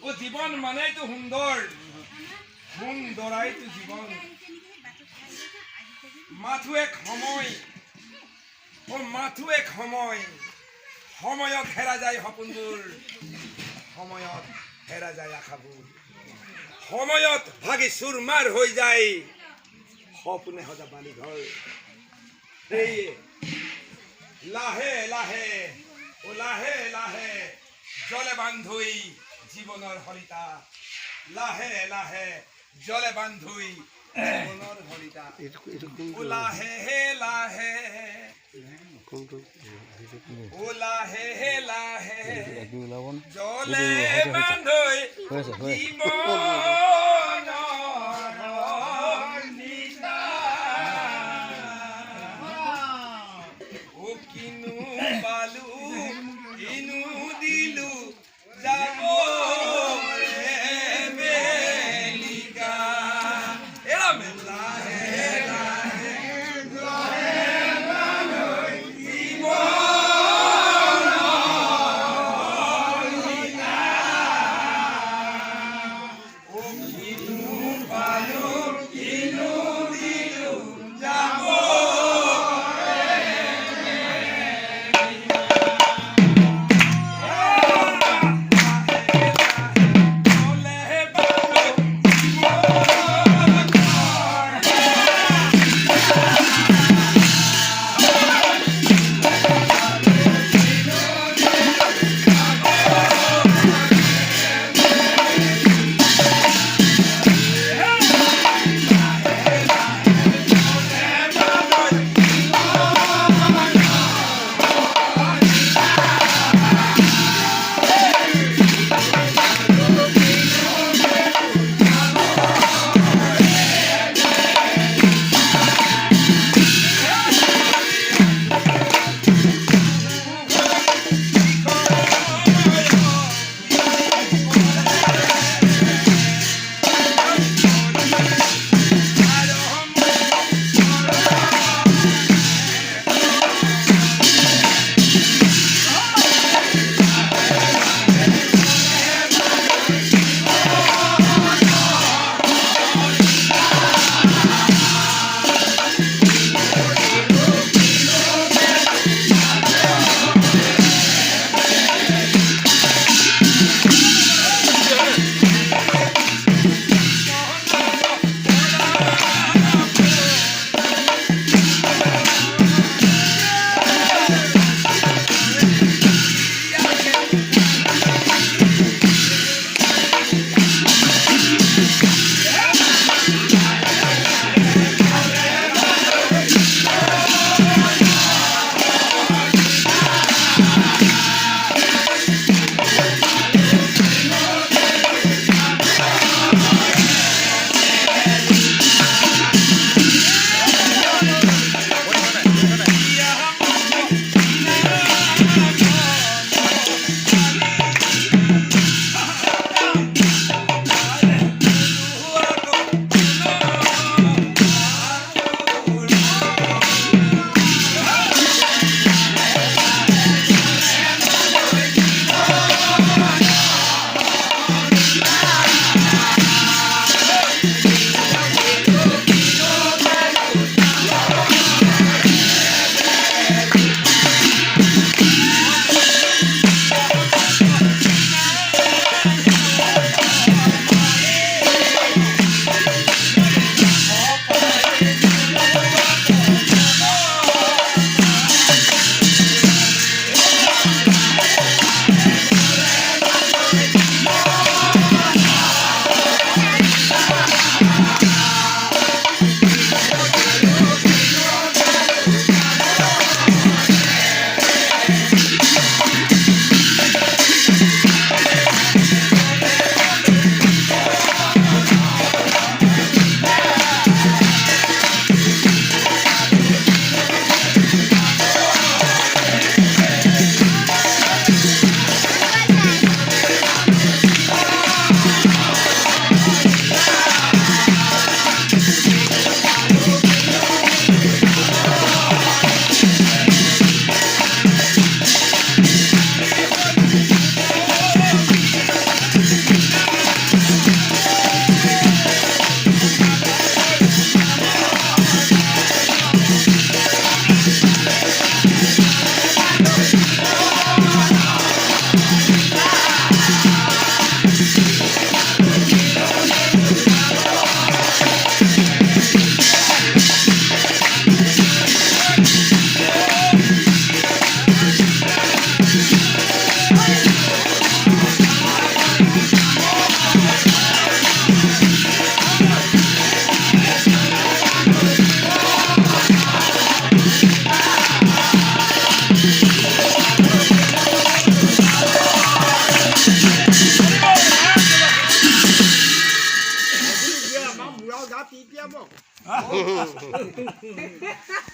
ও জীবন মানেই তো সুন্দর, সুন্দরাই তো জীবন। মাথো এক সময়, ও মাথো এক সময়, সময়ত হেৰা যায় সপোনবোৰ, সময়ত হেৰা যায় আশাবোৰ, সময়ত ভাগি চুৰমাৰ হৈ যায় সপোনে সজা বালি ঘৰ। সেয়ে লাহে লাহে, ও লাহে লাহে জলে বান্ধুই জীৱনৰ হৰিতা, লাহে লাহে জলে বান্ধুই জীৱনৰ হৰিতা। ও লাহে লাহে, ও লাহে লাহে জলে বান্ধুই জীৱনৰ হৰিতা। ও কিনো পালো কিনো দিলো যাব বেলিকা। এৰা মেলা ও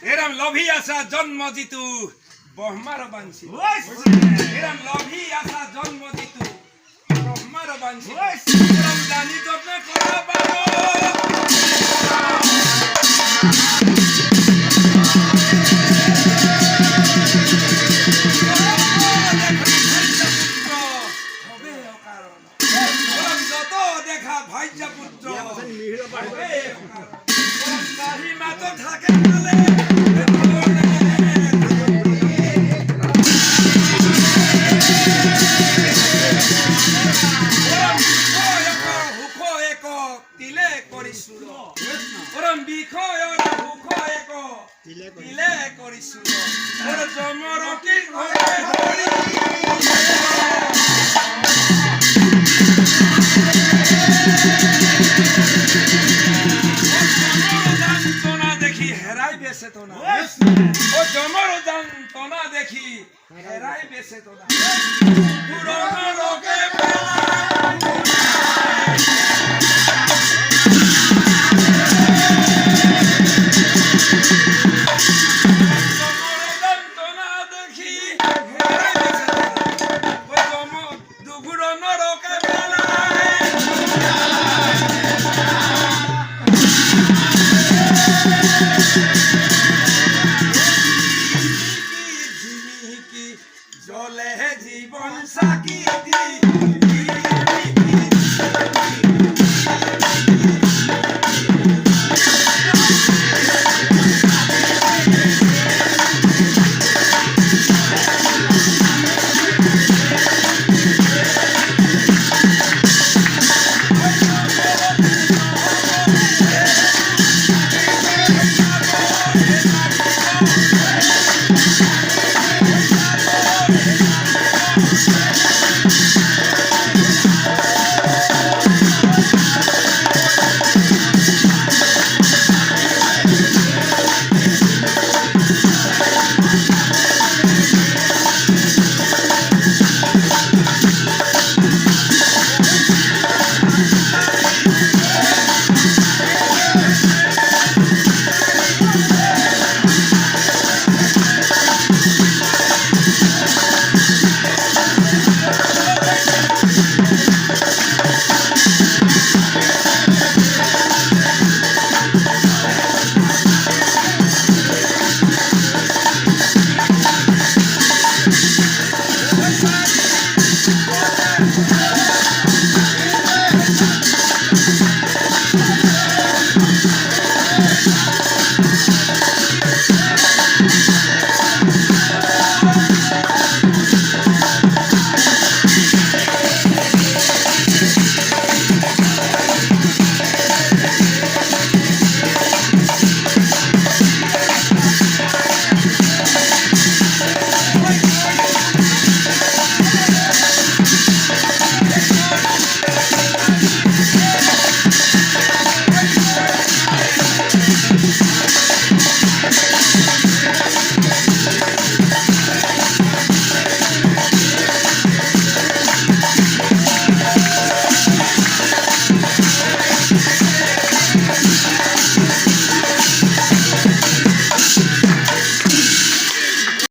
এরম লভি আসা জন্ম জিতু ব্রহ্মার বাঞ্ছি এরম লভি আসা জন্ম জিতু ব্রহ্মার বাঞ্ছি এরম জানি যত্ন করা পারো দেখা ভাইজা পুত্র মা তো থাকে তিলে কৰিছো ওরম বিষয় হুখ এক তিলে কৰিছো ওর জমর কি ঘরে হরি দেখি হেরাই বেসে তো না ও জমর যন্ত্রণা দেখি হেরাই বেসে তো না